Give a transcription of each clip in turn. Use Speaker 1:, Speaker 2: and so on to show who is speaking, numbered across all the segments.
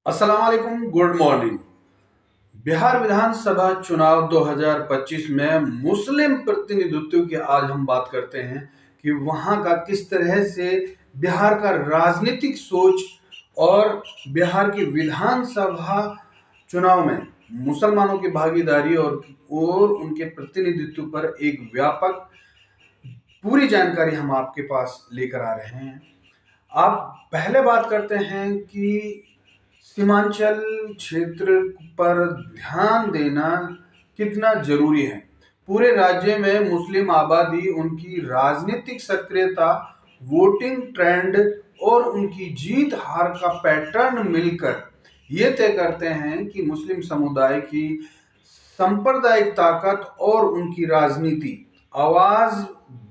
Speaker 1: अस्सलाम वालेकुम, good morning. Bihar विधानसभा चुनाव 2025 में मुस्लिम प्रतिनिधित्व की आज हम बात करते हैं कि वहां का किस तरह से बिहार का राजनीतिक सोच और बिहार की विधानसभा चुनाव में मुसलमानों की भागीदारी और उनके प्रतिनिधित्व पर एक व्यापक पूरी जानकारी हम आपके पास लेकर आ रहे हैं। आप पहले बात करते हैं कि सीमांचल क्षेत्र पर ध्यान देना कितना जरूरी है। पूरे राज्य में मुस्लिम आबादी, उनकी राजनीतिक सक्रियता, वोटिंग ट्रेंड और उनकी जीत हार का पैटर्न मिलकर ये तय करते हैं कि मुस्लिम समुदाय की सांप्रदायिक ताकत और उनकी राजनीति आवाज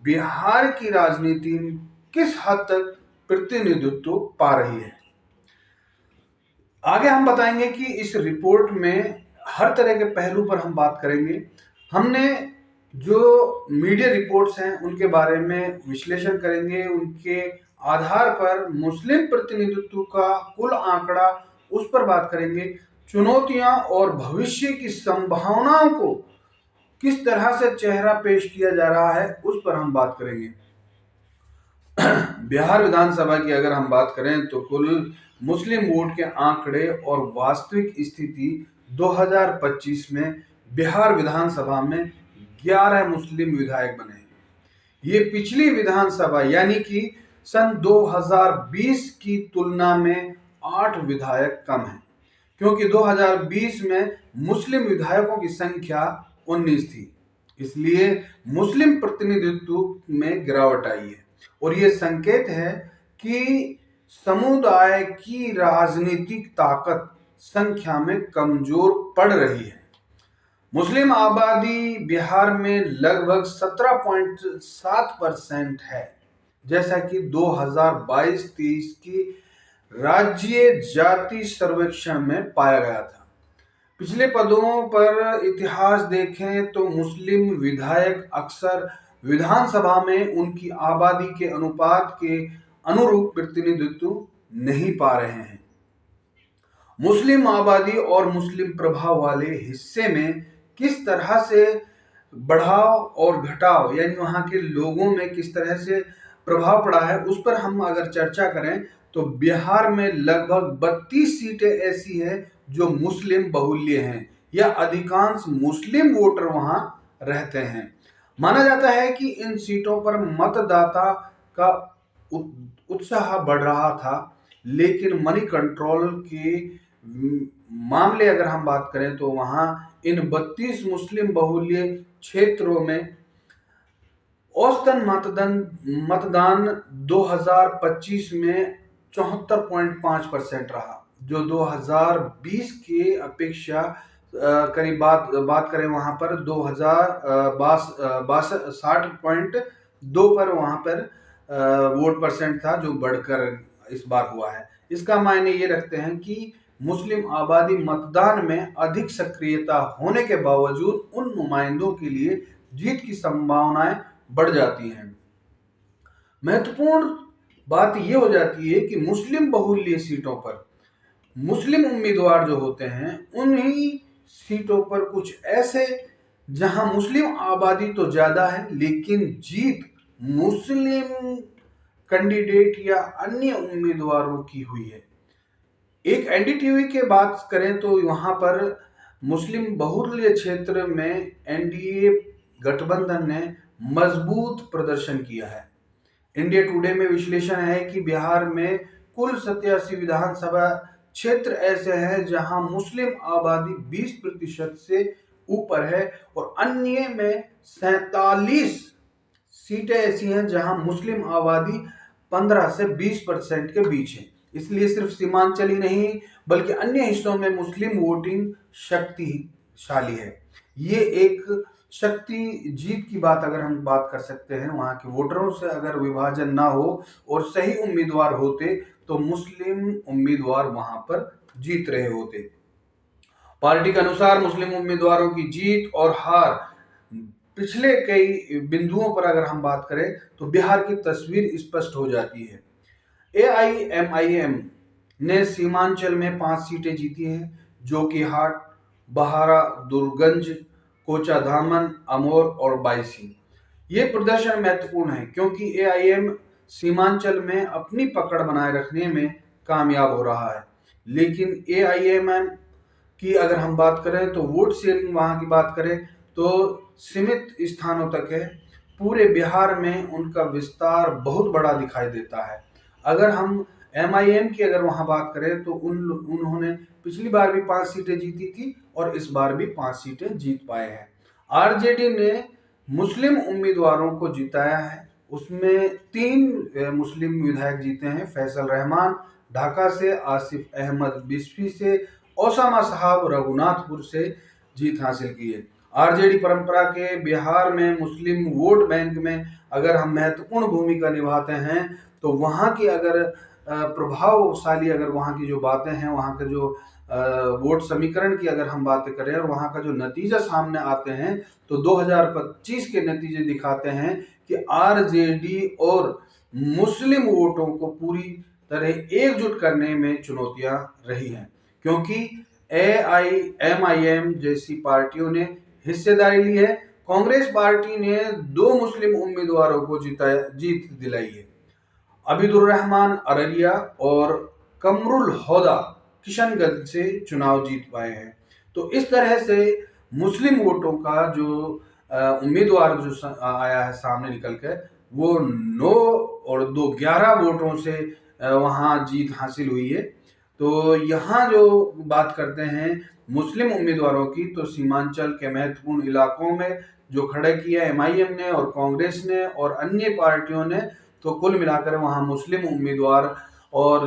Speaker 1: बिहार की राजनीति में किस हद तक प्रतिनिधित्व पा रही है। आगे हम बताएंगे कि इस रिपोर्ट में हर तरह के पहलू पर हम बात करेंगे। हमने जो मीडिया रिपोर्ट्स हैं उनके बारे में विश्लेषण करेंगे, उनके आधार पर मुस्लिम प्रतिनिधित्व का कुल आंकड़ा उस पर बात करेंगे। चुनौतियां और भविष्य की संभावनाओं को किस तरह से चेहरा पेश किया जा रहा है उस पर हम बात करेंगे। बिहार विधानसभा की अगर हम बात करें तो कुल मुस्लिम वोट के आंकड़े और वास्तविक स्थिति 2025 में बिहार विधानसभा में 11 मुस्लिम विधायक बने हैं। ये पिछली विधानसभा यानी कि सन 2020 की तुलना में 8 विधायक कम है, क्योंकि 2020 में मुस्लिम विधायकों की संख्या 19 थी। इसलिए मुस्लिम प्रतिनिधित्व में गिरावट आई है और ये संकेत है कि समुदाय की राजनीतिक ताकत संख्या में कमजोर पड़ रही है। मुस्लिम आबादी बिहार में लगभग 17.7% है, जैसा कि 2022-23 की राज्य जाति सर्वेक्षण में पाया गया था। पिछले पदों पर इतिहास देखें तो मुस्लिम विधायक अक्सर विधानसभा में उनकी आबादी के अनुपात के अनुरूप प्रतिनिधित्व नहीं पा रहे हैं। मुस्लिम आबादी और मुस्लिम प्रभाव वाले हिस्से में किस तरह से बढ़ाव और घटाव यानी वहां के लोगों में किस तरह से प्रभाव पड़ा है उस पर हम अगर चर्चा करें तो बिहार में लगभग 32 सीटें ऐसी हैं जो मुस्लिम बहुल्य हैं या अधिकांश मुस्लिम वोटर वहां रहते हैं। माना जाता है कि इन सीटों पर मतदाता का उत्साह बढ़ रहा था, लेकिन मनी कंट्रोल के मामले अगर हम बात करें तो वहां इन 32 मुस्लिम बहुल्य क्षेत्रों में औसतन मतदान 2025 में 74.5% रहा, जो 2020 के अपेक्षा करीब बात करें वहां पर 2060.2 पर वहां पर वोट परसेंट था, जो बढ़कर इस बार हुआ है। इसका मायने ये रखते हैं कि मुस्लिम आबादी मतदान में अधिक सक्रियता होने के बावजूद उन नुमाइंदों के लिए जीत की संभावनाएं बढ़ जाती हैं। महत्वपूर्ण बात यह हो जाती है कि मुस्लिम बहुल्य सीटों पर मुस्लिम उम्मीदवार जो होते हैं उन्हीं सीटों पर कुछ ऐसे जहां मुस्लिम आबादी तो ज्यादा है लेकिन जीत मुस्लिम कैंडिडेट या अन्य उम्मीदवारों की हुई है। एक एनडीटीवी के बात करें तो वहां पर मुस्लिम बहुल्य क्षेत्र में एनडीए गठबंधन ने मजबूत प्रदर्शन किया है। इंडिया टुडे में विश्लेषण है कि बिहार में कुल 87 विधानसभा क्षेत्र ऐसे हैं जहां मुस्लिम आबादी 20% से ऊपर है और अन्य में 47 सीटें ऐसी हैं जहां मुस्लिम आबादी 15 से 20% के बीच है। इसलिए सिर्फ सीमांचल ही नहीं बल्कि अन्य हिस्सों में मुस्लिम वोटिंग शक्तिशाली है। ये एक शक्ति जीत की बात अगर हम बात कर सकते हैं, वहां के वोटरों से अगर विभाजन ना हो और सही उम्मीदवार होते तो मुस्लिम उम्मीदवार वहां पर जीत रहे होते। पार्टी के अनुसार मुस्लिम उम्मीदवारों की जीत और हार पिछले कई बिंदुओं पर अगर हम बात करें तो बिहार की तस्वीर स्पष्ट हो जाती है। एआईएमआईएम ने सीमांचल में 5 सीटें जीती हैं, जो कि हाट, बहारा, दुर्गंज, कोचाधामन, अमोर और बायसी। ये प्रदर्शन महत्वपूर्ण है क्योंकि एआईएम सीमांचल में अपनी पकड़ बनाए रखने में कामयाब हो रहा है। लेकिन एआईएमएम की अगर हम बात करें तो वोट शेयरिंग वहां की बात करें तो सीमित स्थानों तक है। पूरे बिहार में उनका विस्तार बहुत बड़ा दिखाई देता है। अगर हम एमआईएम की अगर वहां बात करें तो उन्होंने पिछली बार भी 5 सीटें जीती थी और इस बार भी 5 सीटें जीत पाए हैं। आरजेडी ने मुस्लिम उम्मीदवारों को जिताया है। उसमें 3 मुस्लिम विधायक जीते हैं, फैसल रहमान ढाका से, आसिफ अहमद बिस्फी से, ओसामा साहब रघुनाथपुर से जीत हासिल की है। आरजेडी परंपरा के बिहार में मुस्लिम वोट बैंक में अगर हम महत्वपूर्ण भूमिका निभाते हैं तो वहाँ की अगर प्रभावशाली अगर वहाँ की जो बातें हैं, वहाँ के जो वोट समीकरण की अगर हम बातें करें और वहाँ का जो नतीजा सामने आते हैं तो 2025 के नतीजे दिखाते हैं कि आरजेडी और मुस्लिम वोटों को पूरी तरह एकजुट करने में चुनौतियां रही हैं, क्योंकि एआईएमआईएम जैसी पार्टियों ने हिस्सेदारी ली है। कांग्रेस पार्टी ने 2 मुस्लिम उम्मीदवारों को जीत दिलाई है। अबीदुर रहमान अररिया और कमरुल होदा किशनगंज से चुनाव जीत पाए हैं। तो इस तरह से मुस्लिम वोटों का जो उम्मीदवार जो आया है सामने निकल कर, वो 9 और 2 11 वोटों से वहां जीत हासिल हुई है। तो यहाँ जो बात करते हैं मुस्लिम उम्मीदवारों की, तो सीमांचल के महत्वपूर्ण इलाकों में जो खड़े किया एमआईएम ने और कांग्रेस ने और अन्य पार्टियों ने, तो कुल मिलाकर वहां मुस्लिम उम्मीदवार और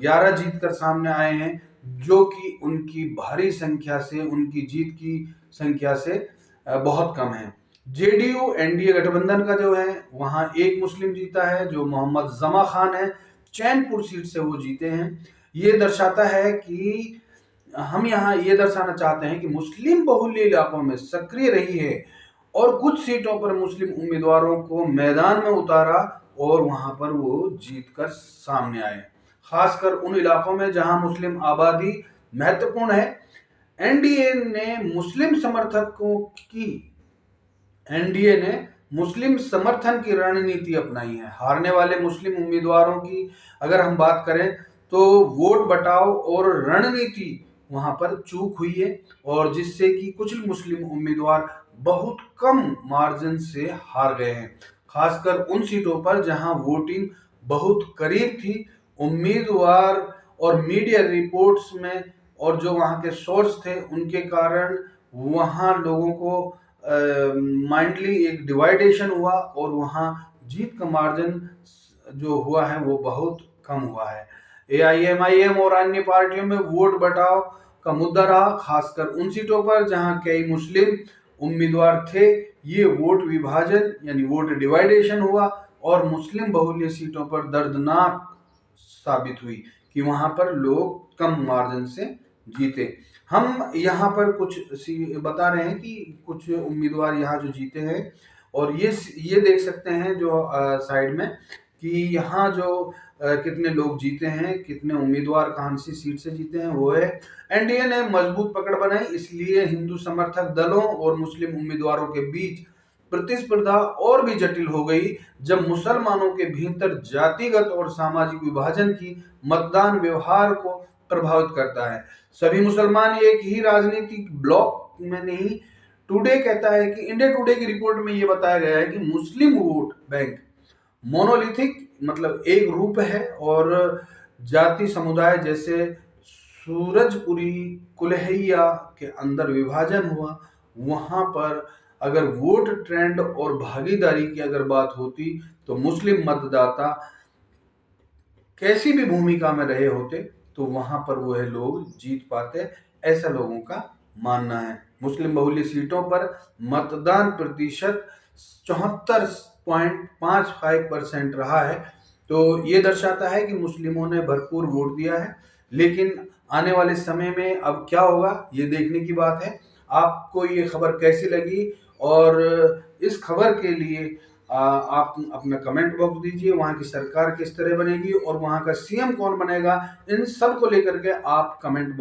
Speaker 1: 11 जीत कर सामने आए हैं, जो कि उनकी भारी संख्या से, उनकी जीत की संख्या से बहुत कम है। जेडीयू एनडीए गठबंधन का जो है वहां 1 मुस्लिम जीता है, जो मोहम्मद जमा खान है, चैनपुर सीट से वो जीते हैं। ये दर्शाता है कि हम यहाँ ये दर्शाना चाहते हैं कि मुस्लिम बहुल्य इलाकों में सक्रिय रही है और कुछ सीटों पर मुस्लिम उम्मीदवारों को मैदान में उतारा और वहां पर वो जीत कर सामने आए, खासकर उन इलाकों में जहां मुस्लिम आबादी महत्वपूर्ण है। एनडीए ने मुस्लिम समर्थकों की एनडीए ने मुस्लिम समर्थन की रणनीति अपनाई है। हारने वाले मुस्लिम उम्मीदवारों की अगर हम बात करें तो वोट बटाव और रणनीति वहां पर चूक हुई है, और जिससे कि कुछ मुस्लिम उम्मीदवार बहुत कम मार्जिन से हार गए हैं, खासकर उन सीटों पर जहां वोटिंग बहुत करीब थी। उम्मीदवार और मीडिया रिपोर्ट्स में और जो वहां के सोर्स थे उनके कारण वहां लोगों को माइंडली एक डिवाइडेशन हुआ और वहां जीत का मार्जिन जो हुआ है वो बहुत कम हुआ है। एआईएमआईएम और अन्य पार्टियों में वोट बटाव का मुद्दा रहा, खासकर उन सीटों पर जहां कई मुस्लिम उम्मीदवार थे। ये वोट विभाजन यानी वोट डिवाइडेशन हुआ और मुस्लिम बहुल्य सीटों पर दर्दनाक साबित हुई कि वहां पर लोग कम मार्जिन से जीते। हम यहाँ पर कुछ बता रहे हैं कि कुछ उम्मीदवार यहाँ जो जीते हैं, और ये देख सकते हैं जो साइड में कि यहाँ जो कितने लोग जीते हैं, कितने उम्मीदवार कौन सी सीट से जीते हैं, वो है एनडीए ने मजबूत पकड़ बनाई, इसलिए हिंदू समर्थक दलों और मुस्लिम उम्मीदवारों के बीच प्रतिस्पर्धा और भी जटिल हो गई जब मुसलमानों के भीतर जातिगत और सामाजिक विभाजन की मतदान व्यवहार को प्रभावित करता है। सभी मुसलमान एक ही राजनीतिक ब्लॉक में नहीं। टुडे कहता है कि इंडिया टुडे की रिपोर्ट में यह बताया गया है कि मुस्लिम वोट बैंक मोनोलिथिक मतलब एक रूप है, और जाति समुदाय जैसे सूरजपुरी कुल्हैया के अंदर विभाजन हुआ। वहां पर अगर वोट ट्रेंड और भागीदारी की अगर बात होती तो मुस्लिम मतदाता कैसी भी भूमिका में रहे होते तो वहां पर वह लोग जीत पाते, ऐसा लोगों का मानना है। मुस्लिम बहुल्य सीटों पर मतदान प्रतिशत 74.55% रहा है। तो ये दर्शाता है कि मुस्लिमों ने भरपूर वोट दिया है, लेकिन आने वाले समय में अब क्या होगा ये देखने की बात है। आपको ये खबर कैसी लगी, और इस खबर के लिए आप अपना कमेंट बॉक्स दीजिए, वहाँ की सरकार किस तरह बनेगी और वहाँ का सीएम कौन बनेगा, इन सब को लेकर के आप कमेंट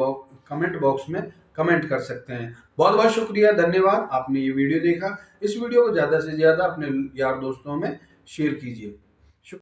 Speaker 1: बॉक्स में कमेंट कर सकते हैं। बहुत बहुत शुक्रिया, धन्यवाद, आपने ये वीडियो देखा। इस वीडियो को ज़्यादा से ज़्यादा अपने यार दोस्तों में शेयर कीजिए।